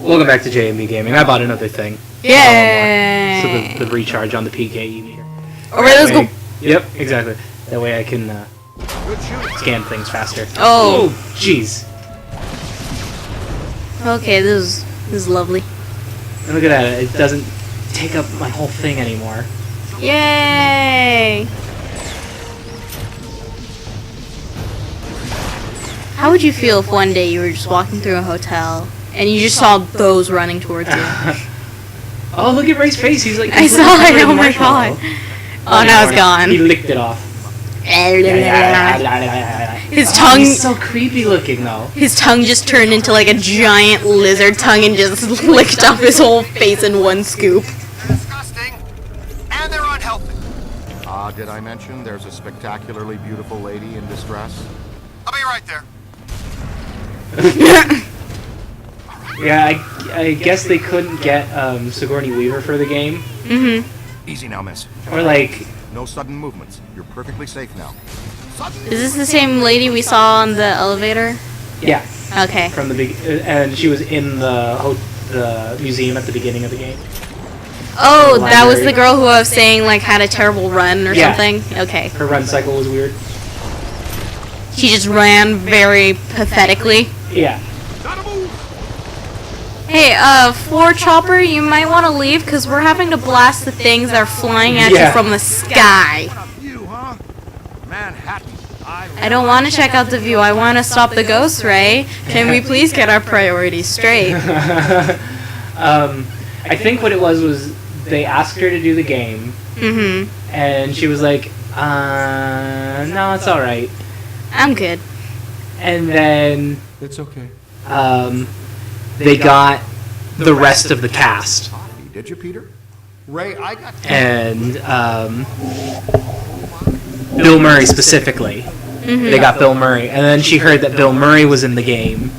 Welcome back to JMB Gaming. I bought another thing. Yay! So the recharge on the PKE meter. Alright, let's go. Yep, exactly. That way I can scan things faster. Oh, jeez. Okay, this is lovely. And look at that. It doesn't take up my whole thing anymore. Yay! How would you feel if one day you were just walking through a hotel and you just saw those running towards you? Oh, look at Ray's face. He's like... I saw it. Oh my god. Oh, now it's gone. He licked it off. His tongue... He's so creepy looking, though. His tongue just turned into like a giant lizard tongue and just licked off his whole face in one scoop. Disgusting. And they're unhealthy. Did I mention there's a spectacularly beautiful lady in distress? I'll be right there. Yeah, I guess they couldn't get Sigourney Weaver for the game. Mm-hmm. Easy now, miss. Or like... No sudden movements. You're perfectly safe now. Is this the same lady we saw on the elevator? Yeah. Okay. From the and she was in the museum at the beginning of the game. Oh, that was the girl who I was saying like had a terrible run or something? Okay. Her run cycle was weird. She just ran very pathetically. Yeah. Hey, Floor Chopper, you might want to leave because we're having to blast the things that are flying at you from the sky. You, huh? Manhattan. I don't want to check out the view. I want to stop the ghosts, Ray. Can we please get our priorities straight? I think what it was they asked her to do the game. Mm-hmm. And she was like, no, it's alright. I'm good. And then... It's okay. They got the rest of the cast. Did you, Peter? Ray, I got... And, Bill Murray specifically. Mm-hmm. They got Bill Murray. And then she heard that Bill Murray was in the game.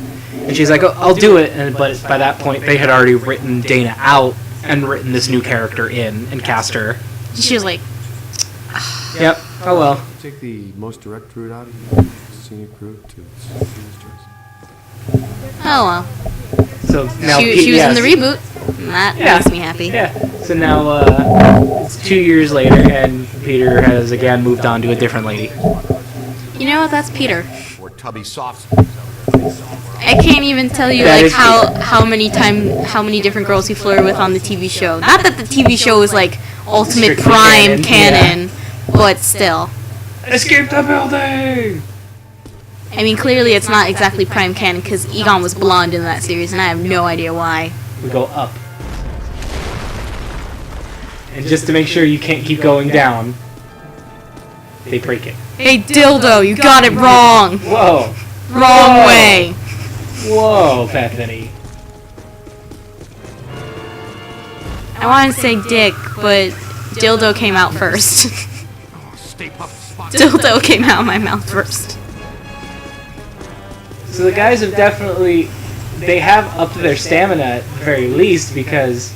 And she's like, oh, I'll do it. But by that point, they had already written Dana out and written this new character in and cast her. She was like... Yep. Oh, well. Take the most direct route out of here. Scenic route to Steven's choice. Oh, well. So now She was in the reboot. And that makes me happy. Yeah. So now, it's 2 years later, and Peter has again moved on to a different lady. You know what? That's Peter. Or tubby soft. I can't even tell you like how many different girls he flirted with on the TV show. Not that the TV show is like ultimate Strictly prime canon, but still. Escape the building! I mean, clearly it's not exactly prime canon because Egon was blonde in that series, and I have no idea why. We go up. And just to make sure you can't keep going down, they break it. Hey, dildo, you got it wrong. Whoa! Wrong way. Whoa, Bethany. I want to say dick, but dildo came out first. Dildo came out of my mouth first. So the guys have definitely... They have upped their stamina at the very least because...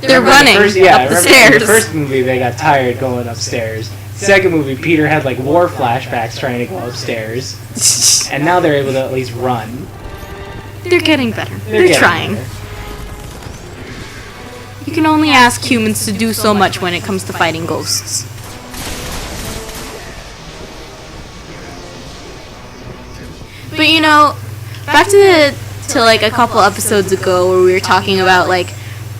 They're running up the stairs. In the first movie, they got tired going upstairs. Second movie, Peter had like war flashbacks trying to go upstairs. And now they're able to at least run. They're getting better. They're trying. Better. You can only ask humans to do so much when it comes to fighting ghosts. But you know, back to like a couple episodes ago where we were talking about like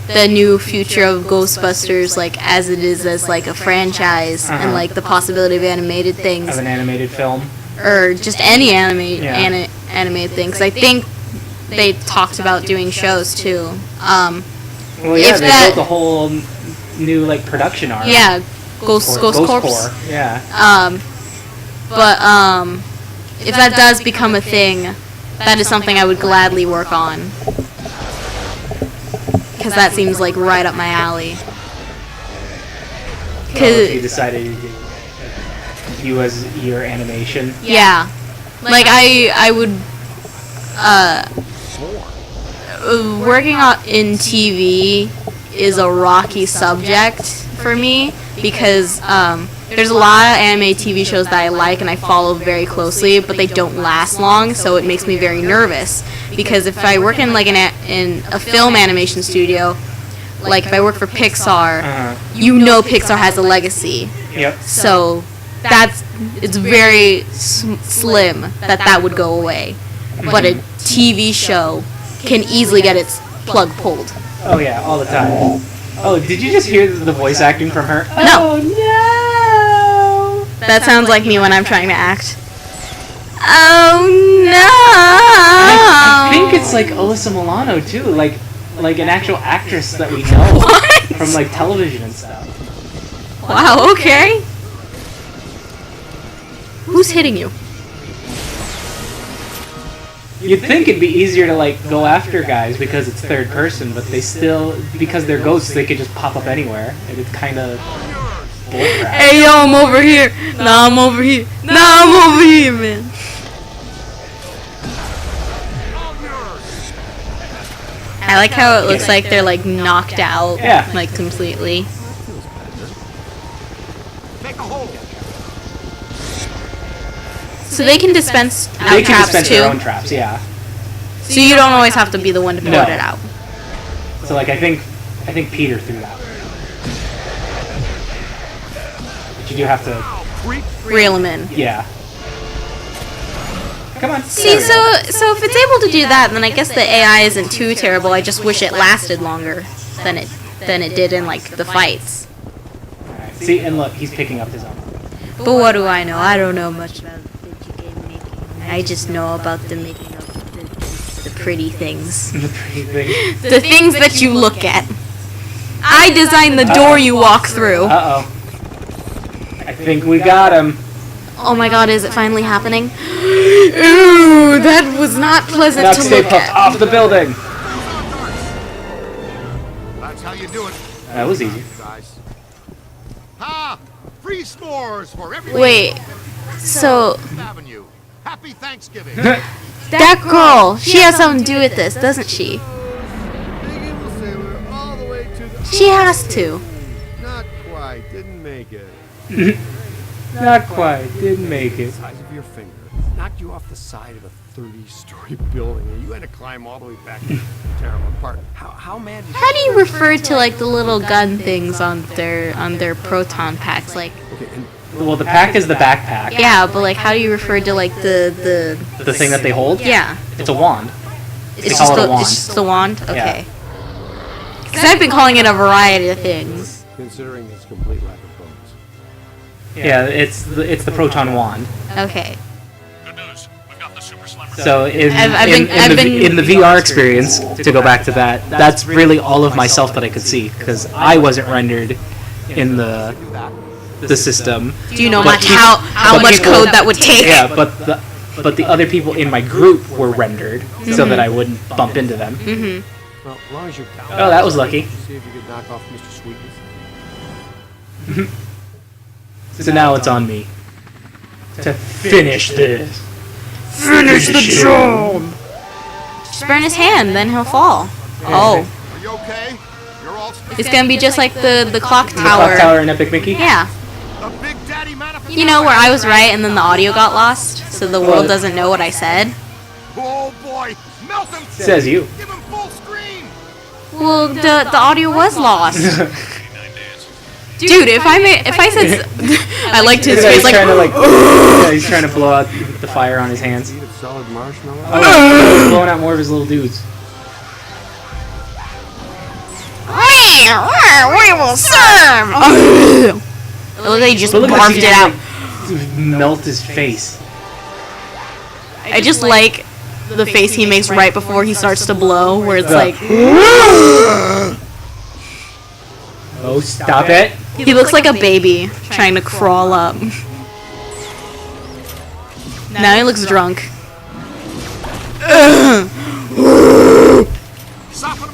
the new future of Ghostbusters, like as it is as like a franchise and like the possibility of animated things. Of an animated film. Or just any animated thing. Because I think they talked about doing shows too. Well, yeah, they built a whole new like production arm. Yeah, Ghost Corps. Yeah. But if that does become a thing, that is something I would gladly work on. Because that seems like right up my alley. If you decided to do you as your animation. Yeah. Like I would working in TV is a rocky subject for me because there's a lot of anime TV shows that I like and I follow very closely, but they don't last long, so it makes me very nervous. Because if I work in like an in a film animation studio, like if I work for Pixar, you know Pixar has a legacy. Yep. So it's very slim that would go away. But a TV show can easily get its plug pulled. Oh yeah, all the time. Oh, did you just hear the voice acting from her? No. Oh no! That sounds like me when I'm trying to act. Oh no! I think it's like Alyssa Milano too, like an actual actress that we know What? from like television and stuff. Wow, okay. Who's hitting you? You'd think it'd be easier to like go after guys because it's third person, but they still, because they're ghosts, they could just pop up anywhere, and it's kind of bullcrap. Hey yo, I'm over here. Nah, I'm over here. Nah, I'm over here, man. I like how it looks like they're like knocked out, Yeah. like completely. Make a hole. So they can dispense out They can traps dispense too. their own traps, yeah. So you don't always have to be the one to put No. it out. So like I think Peter threw that. But you do have to, Reel them in. yeah. Come on. See, so if it's able to do that, then I guess the AI isn't too terrible. I just wish it lasted longer than it did in like the fights. Alright, see, and look, he's picking up his own. But what do I know? I don't know much about video game making. I just know about the making of the pretty things. The pretty thing. The things that you look at. I designed the door you walk through. Uh-oh. I think we got him. Oh my god, is it finally happening? Ooh, that was not pleasant Now to stay look puffed at. off the building. That's how you do it. That was easy. Guys. Ha! Free s'mores for everyone. Wait, so Avenue. Happy Thanksgiving. that girl, she has something to do with this, doesn't she? She has to. Not quite. Didn't make it. Not quite. Didn't make it. Size of your finger. Knocked you off the side of a 30-story building, and you had to climb all the way back to tear them apart. How mad did How do you refer to like the little gun things on their proton packs? Like, Okay, and Well, the pack is the backpack. yeah, but like, how do you refer to like the The thing that they hold? yeah? It's a wand. It's call just it a wand. It's just the wand. Okay. Because I've been calling it a variety of things. considering his complete lack of bones. Yeah, it's the proton wand. Okay. Good news. We've got the super slimmer. So in I've been- in the VR experience, to go back to that, that's really all of myself that I could see because I wasn't rendered in the system. Do you know But much people- how but much people- code that would take? Yeah, but the other people in my group were rendered so that I wouldn't bump into them. Mm-hmm. Well, as long as you Oh, that was lucky. see if you could knock off Mr. Sweetness. So now it's on me to finish this. Finish the job. Just burn his hand, then he'll fall. Oh, Are you okay? You're all it's gonna be just like the clock The clock tower. tower in Epic Mickey. Yeah. the Big Daddy manifest. You know where I was right and then the audio got lost, so the world doesn't know what I said. Oh boy, melt him. Says you. Give him full screen. Well, the audio was lost. Dude, if I said I liked his He's face like trying to yeah, he's trying to blow out the fire on his hands. Eat a solid marshmallow. Oh, he's blowing out more of his little dudes. we will serve. It looked like he just But look at barfed it out. Melt his face. I just like the face he makes right before he starts to blow, where it's like Oh, stop it. he looks like a baby trying to crawl up. Now he looks drunk.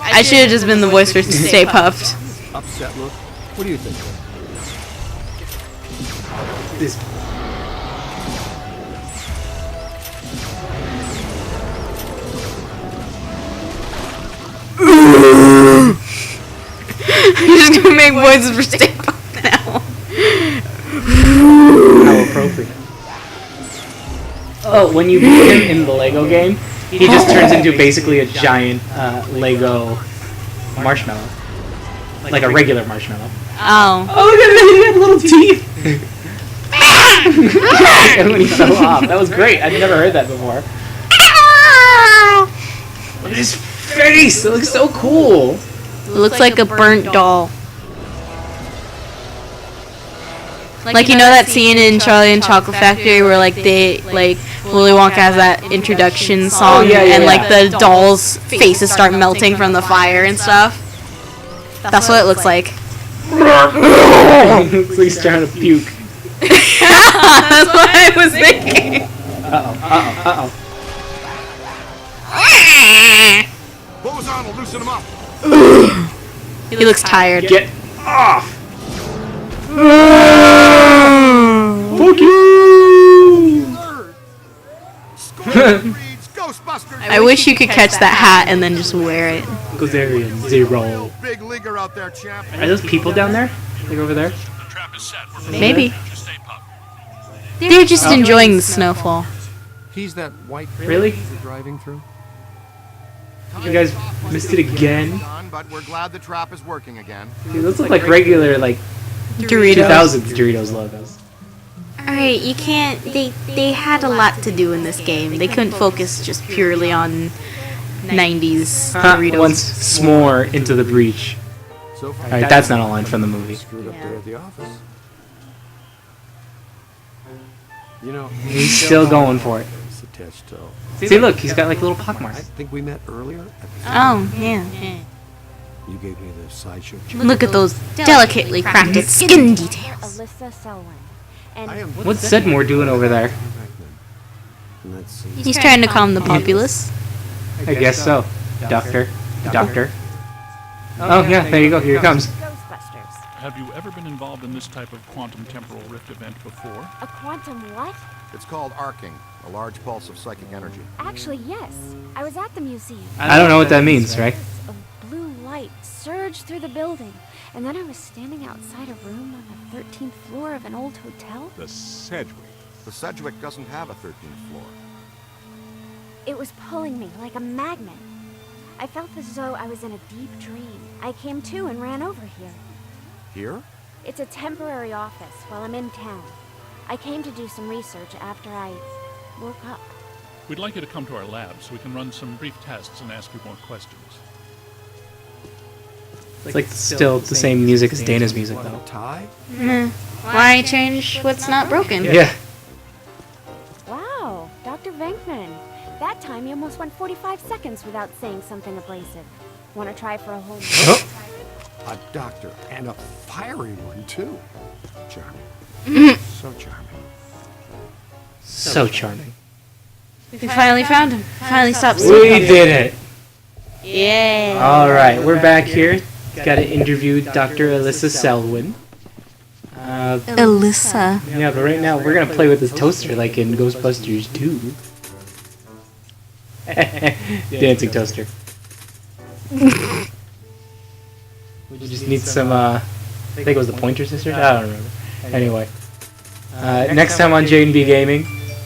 I should have just been the voice for Stay Puffed. Upset look. What do you think? This You're just gonna make voices for Stay Puffed now. how appropriate. Oh, when you beat him in the Lego game, he just turns into basically a giant Lego marshmallow. Like a regular marshmallow. Oh. Oh, look at it! He had little teeth! And when he fell off. That was great. I'd never heard that before. Look at his face! It looks so cool! It looks like a burnt doll. Like, you know that scene in Charlie and Chocolate Factory where, like, Willy Wonka has that introduction song and, like, the doll's faces start melting from the fire and stuff? That's what it looks like. It looks like he's trying to puke. That's what I was thinking. Uh-oh. Close on, will loosen him up. He looks tired. Get off! Fuck you! Score reads Ghostbusters. I wish you could catch that hat and then just wear it. Gozerian Zero. Real big leaguer out there, champ. Are those people down there? Like over there? Maybe. They're just enjoying the snowfall. He's that white Really? you're driving through? You guys missed it again? But we're glad the trap is working again. Dude, those look like regular, like, Doritos. 2000s Doritos logos. Alright, you can't. They had a lot to do in this game. They couldn't focus just purely on 90s Doritos. Once more into the breach. So far, Alright, that's not a line from the movie. screwed up there at the office. You know, He's still going for it. it's attached to. See, look, he's got like little pock I marks. think we met earlier. At the Oh, yeah. You gave me the sideshow. Look at those delicately crafted skin details. Alyssa Selwyn. I And am What's Sedmore doing over there? And that's He's trying to calm the populace. I guess so. Doctor. Oh, yeah, there you go. Here it comes. Ghostbusters. Have you ever been involved in this type of quantum temporal rift event before? A quantum what? It's called arcing, a large pulse of psychic energy. Actually, yes. I was at the museum. I don't know what that means, right? A blue light surged through the building, and then I was standing outside a room on the 13th floor of an old hotel. The Sedgwick. The Sedgwick doesn't have a 13th floor. It was pulling me like a magnet. I felt as though I was in a deep dream. I came to and ran over here. Here? It's a temporary office while I'm in town. I came to do some research after I woke up. We'd like you to come to our lab so we can run some brief tests and ask you more questions. It's like still the same music as Dana's music, though. tie. Why change what's not broken? Yeah. Wow, Dr. Venkman. That time you almost went 45 seconds without saying something abrasive. Want to try for a whole minute? A doctor and a fiery one too. Charming. So charming. So charming. We finally found him. Finally stopped We seeing him. did it. Yeah. Alright, we're back here. Got to interview Dr. Alyssa Selwyn. Alyssa. Yeah, but right now we're going to play with this toaster like in Ghostbusters 2. Dancing toaster. We just need some, I think it was the Pointer Sisters? I don't remember. Anyway. Next time on J&B Gaming,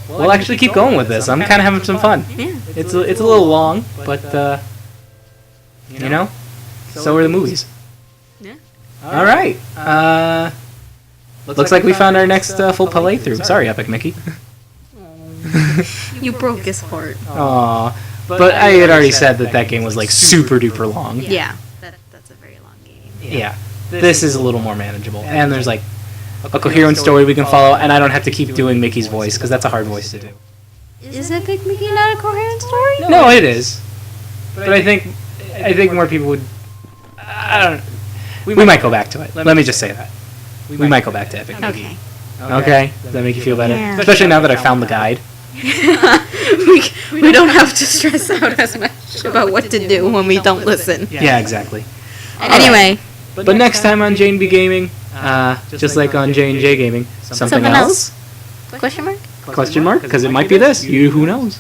we'll actually keep going with this. I'm kind of having some fun. Yeah. It's a little long, but, you know, so are the movies. Yeah. Alright. Looks like we found our next full playthrough. Sorry, Epic Mickey. You broke his heart. Aw. But I had already said that game was like super duper long. Yeah. That's a very long game. Yeah. This is a little more manageable. And there's like a coherent story we can follow, and I don't have to keep doing Mickey's voice, because that's a hard voice to do. Is Epic Mickey not a coherent story? No, it is. But I think more people would... I don't... We might go back to it. Let me just say that. We might go back to Epic Mickey. Okay. Okay? Does that make you feel better? Yeah. Especially now that I found the guide. we don't have to stress out as much about what to do when we don't listen. Yeah, exactly. Anyway. But next time on J&B Gaming, just like on J&J Gaming, something else? Question mark? Question mark? Because it might be this. Who knows?